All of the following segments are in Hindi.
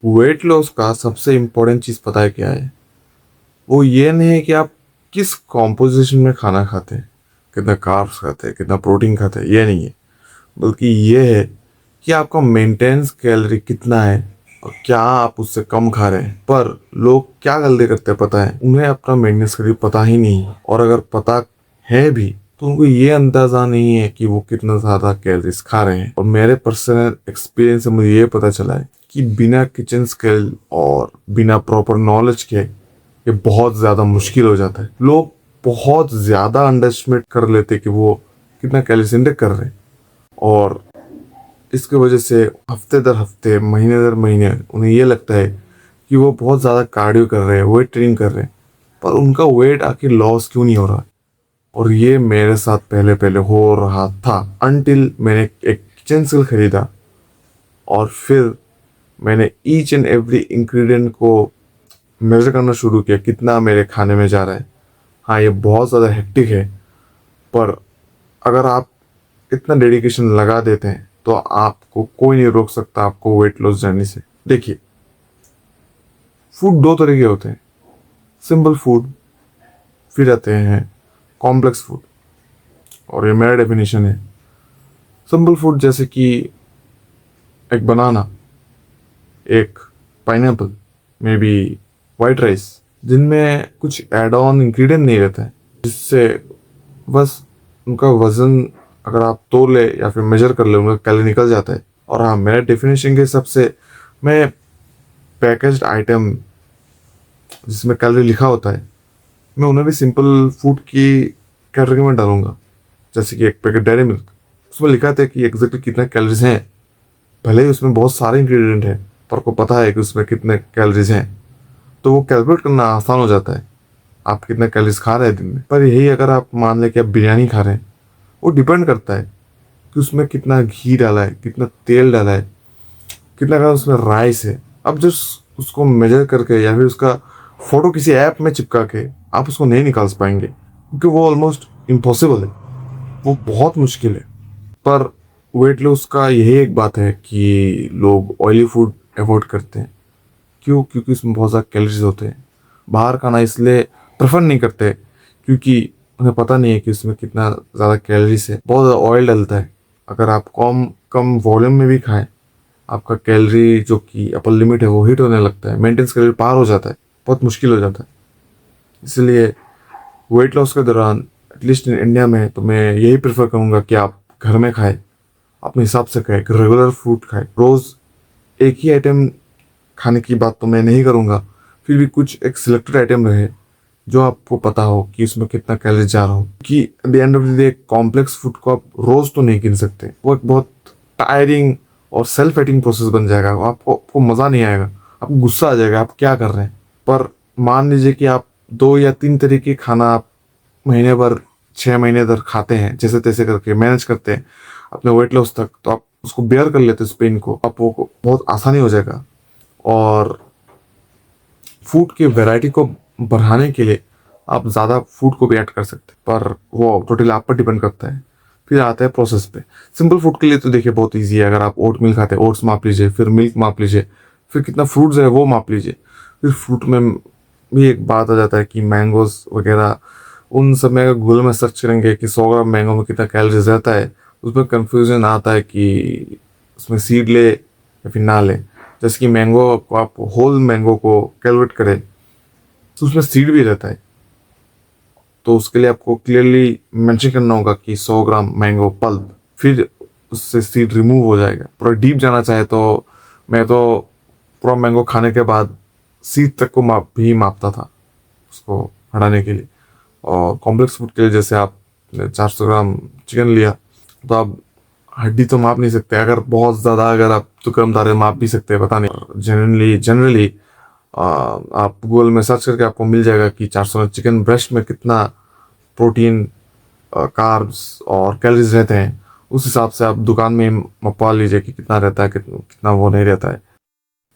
वेट लॉस का सबसे इम्पोर्टेंट चीज़ पता है क्या है? वो ये नहीं है कि आप किस कॉम्पोजिशन में खाना खाते हैं, कितना कार्ब्स खाते हैं, कितना प्रोटीन खाते हैं, ये नहीं है। बल्कि ये है कि आपका मेंटेनेंस कैलोरी कितना है और क्या आप उससे कम खा रहे हैं। पर लोग क्या गलती करते हैं पता है? उन्हें अपना मेंटेनेंस कैलोरी पता ही नहीं है, और अगर पता है भी तो उनको ये अंदाजा नहीं है कि वो कितना ज़्यादा कैलोरीज खा रहे हैं। और मेरे पर्सनल एक्सपीरियंस से मुझे ये पता चला है कि बिना किचन स्किल और बिना प्रॉपर नॉलेज के ये बहुत ज़्यादा मुश्किल हो जाता है। लोग बहुत ज़्यादा अंडरएस्टिमेट कर लेते हैं कि वो कितना कैलोरीज इंटेक कर रहे हैं, और इसकी वजह से हफ्ते दर हफ्ते, महीने दर महीने उन्हें ये लगता है कि वो बहुत ज़्यादा कार्डियो कर रहे हैं, वेट ट्रेनिंग कर रहे हैं, पर उनका वेट आखिर लॉस क्यों नहीं हो रहा। और ये मेरे साथ पहले पहले हो रहा था, अनटिल मैंने एक किचन स्किल खरीदा और फिर मैंने ईच एंड एवरी इंग्रेडिएंट को मेजर करना शुरू किया, कितना मेरे खाने में जा रहा है। हाँ, ये बहुत ज़्यादा हेक्टिक है, पर अगर आप इतना डेडिकेशन लगा देते हैं तो आपको कोई नहीं रोक सकता आपको वेट लॉस जर्नी से। देखिए, फूड दो तरह के होते हैं, सिंपल फूड, फिर आते हैं कॉम्प्लेक्स फूड। और ये मेरा डेफिनेशन है। सिंपल फूड जैसे कि एक बनाना, एक pineapple, may be white rice, जिनमें कुछ एड ऑन इंग्रेडिएंट नहीं रहता है, जिससे बस उनका वजन अगर आप तोल ले या फिर मेजर कर ले उनका कैलोरी निकल जाता है। और हाँ, मेरे डेफिनेशन के हिसाब से मैं पैकेज्ड आइटम जिसमें कैलोरी लिखा होता है, मैं उन्हें भी सिंपल फूड की कैटेगरी में डालूंगा। जैसे कि एक पैकेट डेयरी मिल्क, उसमें लिखा था कि एग्जैक्टली कितना कैलोरीज हैं, भले ही उसमें बहुत सारे इंग्रेडिएंट हैं, पर आपको पता है कि उसमें कितने कैलोरीज हैं, तो वो कैलकुलेट करना आसान हो जाता है आप कितना कैलोरीज खा रहे हैं दिन में। पर यही अगर आप मान लें कि आप बिरयानी खा रहे हैं, वो डिपेंड करता है कि उसमें कितना घी डाला है, कितना तेल डाला है, कितना का उसमें राइस है। अब जो उसको मेजर करके या फिर उसका फोटो किसी ऐप में चिपका के आप उसको नहीं निकाल पाएंगे, क्योंकि वो ऑलमोस्ट इम्पॉसिबल है, वो बहुत मुश्किल है। पर वेट लॉस का यही एक बात है कि लोग ऑयली फूड अवॉइड करते हैं। क्यों? क्योंकि उसमें बहुत ज़्यादा कैलोरीज होते हैं। बाहर खाना इसलिए प्रेफर नहीं करते क्योंकि उन्हें पता नहीं है कि उसमें कितना ज़्यादा कैलोरीज है, बहुत ज़्यादा ऑयल डलता है। अगर आप कम कम वॉल्यूम में भी खाएं, आपका कैलोरी जो कि अपर लिमिट है वो हिट होने लगता है, मेंटेनेंस कैलोरी पार हो जाता है, बहुत मुश्किल हो जाता है। इसलिए वेट लॉस के दौरान, एटलीस्ट इन इंडिया में, तो मैं यही प्रेफर करूँगा कि आप घर में खाएं, अपने हिसाब से खाएं, रेगुलर फूड खाएं। रोज़ एक ही आइटम खाने की बात तो मैं नहीं करूँगा, फिर भी कुछ एक सिलेक्टेड आइटम रहे जो आपको पता हो कि उसमें कितना कैलोरी जा रहा हो। कि at the end of the day complex food को आप रोज़ तो नहीं गिन सकते, वो एक बहुत टायरिंग और सेल्फ एटिंग प्रोसेस बन जाएगा। आपको आपको मज़ा नहीं आएगा, आपको गुस्सा आ जाएगा आप क्या कर रहे हैं। पर मान लीजिए कि आप 2 या 3 तरीके खाना आप महीने भर, 6 महीने तक खाते हैं, जैसे तैसे करके मैनेज करते हैं अपने वेट लॉस तक, तो आप उसको बेयर कर लेते हैं, उस पेन को, आपको बहुत आसानी हो जाएगा। और फूड की वैरायटी को बढ़ाने के लिए आप ज़्यादा फूड को भी ऐड कर सकते हैं, पर वो टोटली आप पर डिपेंड करता है। फिर आता है प्रोसेस पे। सिंपल फूड के लिए तो देखिए बहुत इजी है। अगर आप ओट मिल खाते हैं, ओट्स माप लीजिए, फिर मिल्क माप लीजिए, फिर कितना फ्रूट्स है वो माप लीजिए। फिर फ्रूट में भी एक बात आ जाता है कि मैंगोज वगैरह, उन सब में अगर गूगल में सर्च करेंगे कि 100 ग्राम मैंगो में कितना कैलोरीज रहता है, उसमें कंफ्यूजन आता है कि उसमें सीड ले या फिर ना ले। जैसे कि मैंगो को आप होल मैंगो को कैलकुलेट करें तो उसमें सीड भी रहता है, तो उसके लिए आपको क्लियरली मेंशन करना होगा कि 100 ग्राम मैंगो पल्प, फिर उससे सीड रिमूव हो जाएगा। पूरा डीप जाना चाहे तो मैं तो पूरा मैंगो खाने के बाद सीड तक को मापता था उसको हटाने के लिए। और कॉम्प्लेक्स फूड के लिए जैसे आप 400 ग्राम चिकन लिया, तो आप हड्डी तो माप नहीं सकते। अगर बहुत ज़्यादा अगर आप दुकानदार माप भी सकते हैं, पता नहीं। जनरली जनरली आप गूगल में सर्च करके आपको मिल जाएगा कि 400 चिकन ब्रेस्ट में कितना प्रोटीन, कार्ब्स और कैलोरीज रहते हैं। उस हिसाब से आप दुकान में मपवा लीजिए कि कितना रहता है, कितना वो नहीं रहता है।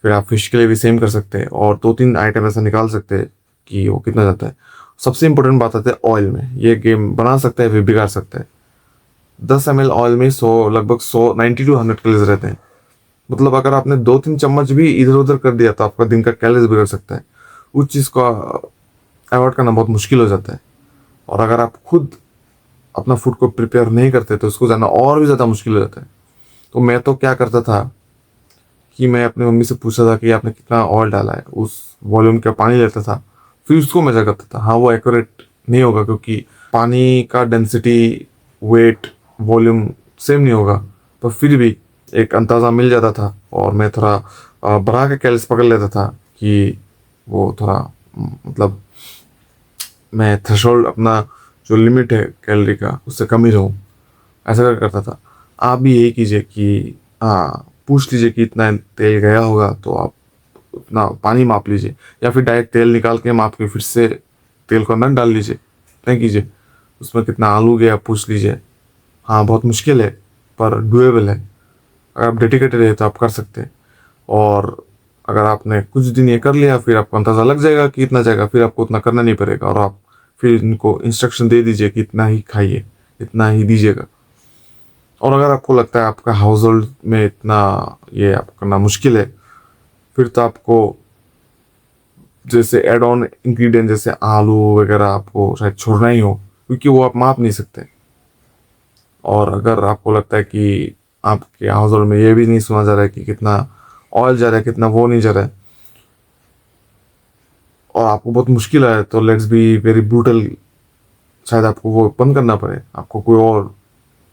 फिर आप फिश के लिए भी सेम कर सकते हैं, और 2-3 आइटम ऐसा निकाल सकते हैं कि वो कितना जाता है। सबसे इंपॉर्टेंट बात आती है ऑयल में। ये गेम बना सकता है फिर बिगाड़ सकता है। 10 ml ऑयल में 100, लगभग 100, 90 to 100 कैलोरीज रहते हैं। मतलब अगर आपने 2-3 चम्मच भी इधर उधर कर दिया तो आपका दिन का कैलोरीज बिगड़ सकता है। उस चीज़ को अवॉइड करना बहुत मुश्किल हो जाता है। और अगर आप खुद अपना फूड को प्रिपेयर नहीं करते तो उसको जानना और भी ज़्यादा मुश्किल हो जाता है। तो मैं तो क्या करता था कि मैं अपनी मम्मी से पूछता था कि आपने कितना ऑयल डाला है, उस वॉल्यूम का पानी लेता था, फिर उसको मेजर करता था। हाँ, वो एक्यूरेट नहीं होगा क्योंकि पानी का डेंसिटी, वेट, वॉल्यूम सेम नहीं होगा, पर फिर भी एक अंदाज़ा मिल जाता था। और मैं थोड़ा बढ़ा के कैलरीज पकड़ लेता था कि वो थोड़ा मतलब मैं थ्रेशोल्ड अपना जो लिमिट है कैलोरी का उससे कम ही रहूँ, ऐसा करता था। आप भी यही कीजिए कि हाँ, पूछ लीजिए कि इतना तेल गया होगा तो आप उतना पानी माप लीजिए, या फिर डायरेक्ट तेल निकाल के माप के फिर से तेल को अंदर डाल लीजिए, नहीं कीजिए। उसमें कितना आलू गया पूछ लीजिए। हाँ, बहुत मुश्किल है पर डुएबल है। अगर आप डेडिकेटेड है तो आप कर सकते हैं। और अगर आपने कुछ दिन ये कर लिया फिर आपको अंदाज़ा लग जाएगा कि इतना जाएगा, फिर आपको उतना करना नहीं पड़ेगा। और आप फिर इनको इंस्ट्रक्शन दे दीजिए कि इतना ही खाइए, इतना ही दीजिएगा। और अगर आपको लगता है आपका हाउस होल्ड में इतना ये आपको करना मुश्किल है, फिर तो आपको जैसे एड ऑन इंग्रेडिएंट जैसे आलू वगैरह आपको शायद छोड़ना ही हो, क्योंकि वो आप माप नहीं सकते। और अगर आपको लगता है कि आपके हाउस होल्ड में ये भी नहीं सुना जा रहा है कि कितना ऑयल जा रहा है, कितना वो नहीं जा रहा है, और आपको बहुत मुश्किल है, तो लेट्स बी वेरी ब्रूटल, शायद आपको वो बंद करना पड़े, आपको कोई और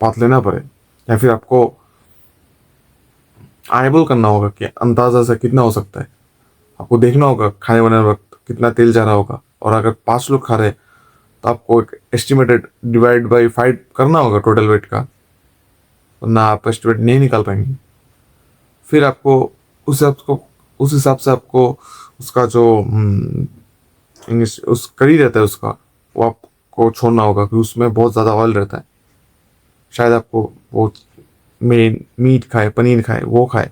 पाथ लेना पड़े, या फिर आपको आईबल करना होगा कि अंदाजा से कितना हो सकता है। आपको देखना होगा खाने बनाने वक्त कितना तेल जा रहा होगा। और अगर 5 लोग खा रहे हैं तो आपको एक एस्टिमेटेड डिवाइड बाई 5 करना होगा टोटल वेट का, वरना आप एस्टिमेट नहीं निकाल पाएंगे। फिर आपको उस हिसाब से आपको उसका जो इंग्लिश उस करी रहता है उसका, वो आपको छोड़ना होगा क्योंकि उसमें बहुत ज़्यादा ऑयल रहता है। शायद आपको वो मीट खाए, पनीर खाए, वो खाए,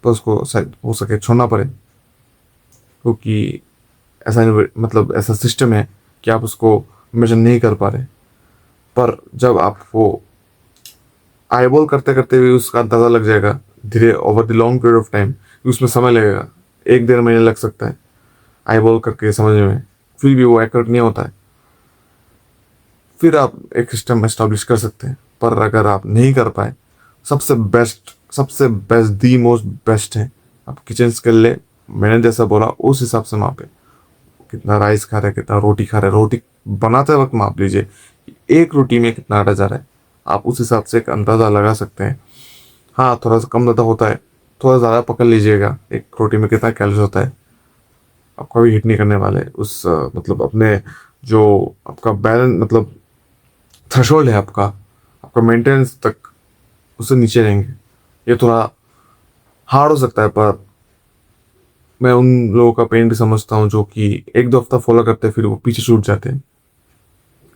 तो उसको शायद हो सके छोड़ना पड़े, क्योंकि ऐसा मतलब ऐसा सिस्टम है कि आप उसको मेजर नहीं कर पा रहे। पर जब आप वो आईबॉल करते करते हुए उसका अंदाज़ा लग जाएगा धीरे over the long period of time, उसमें समय लगेगा, 1-1.5 महीने लग सकता है आईबॉल करके समझने में, फिर भी वो एक्यूरेट नहीं होता है। फिर आप एक सिस्टम एस्टैब्लिश कर सकते हैं। पर अगर आप नहीं कर पाए, सबसे बेस्ट दी मोस्ट बेस्ट है आप किचन स्किल ले, मैंने जैसा बोला उस हिसाब से मापे। कितना राइस खा रहे हैं, कितना रोटी खा रहे हैं, रोटी बनाते वक्त माप लीजिए कि एक रोटी में कितना आटा जा रहा है, आप उस हिसाब से एक अंदाज़ा लगा सकते हैं। हाँ, थोड़ा सा कम ज़्यादा होता है, थोड़ा ज़्यादा पकड़ लीजिएगा एक रोटी में कितना कैलोरीज होता है, आपको भी हिट नहीं करने वाले उस मतलब अपने जो आपका बैलेंस मतलब थ्रेशोल्ड है आपका, आपका मेंटेनेंस तक उससे नीचे रहेंगे। ये थोड़ा हार्ड हो सकता है, पर मैं उन लोगों का पेन भी समझता हूँ जो कि 1-2 हफ्ता फॉलो करते हैं फिर वो पीछे छूट जाते हैं।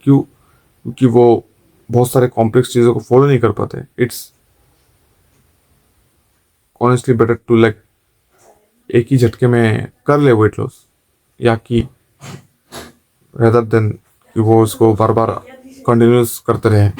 क्यों? क्योंकि वो बहुत सारे कॉम्प्लेक्स चीज़ों को फॉलो नहीं कर पाते। It's honestly better to like एक ही झटके में कर ले वेट लॉस, या कि रेदर देन कि वो उसको बार बार कंटिन्यूस करते रहे।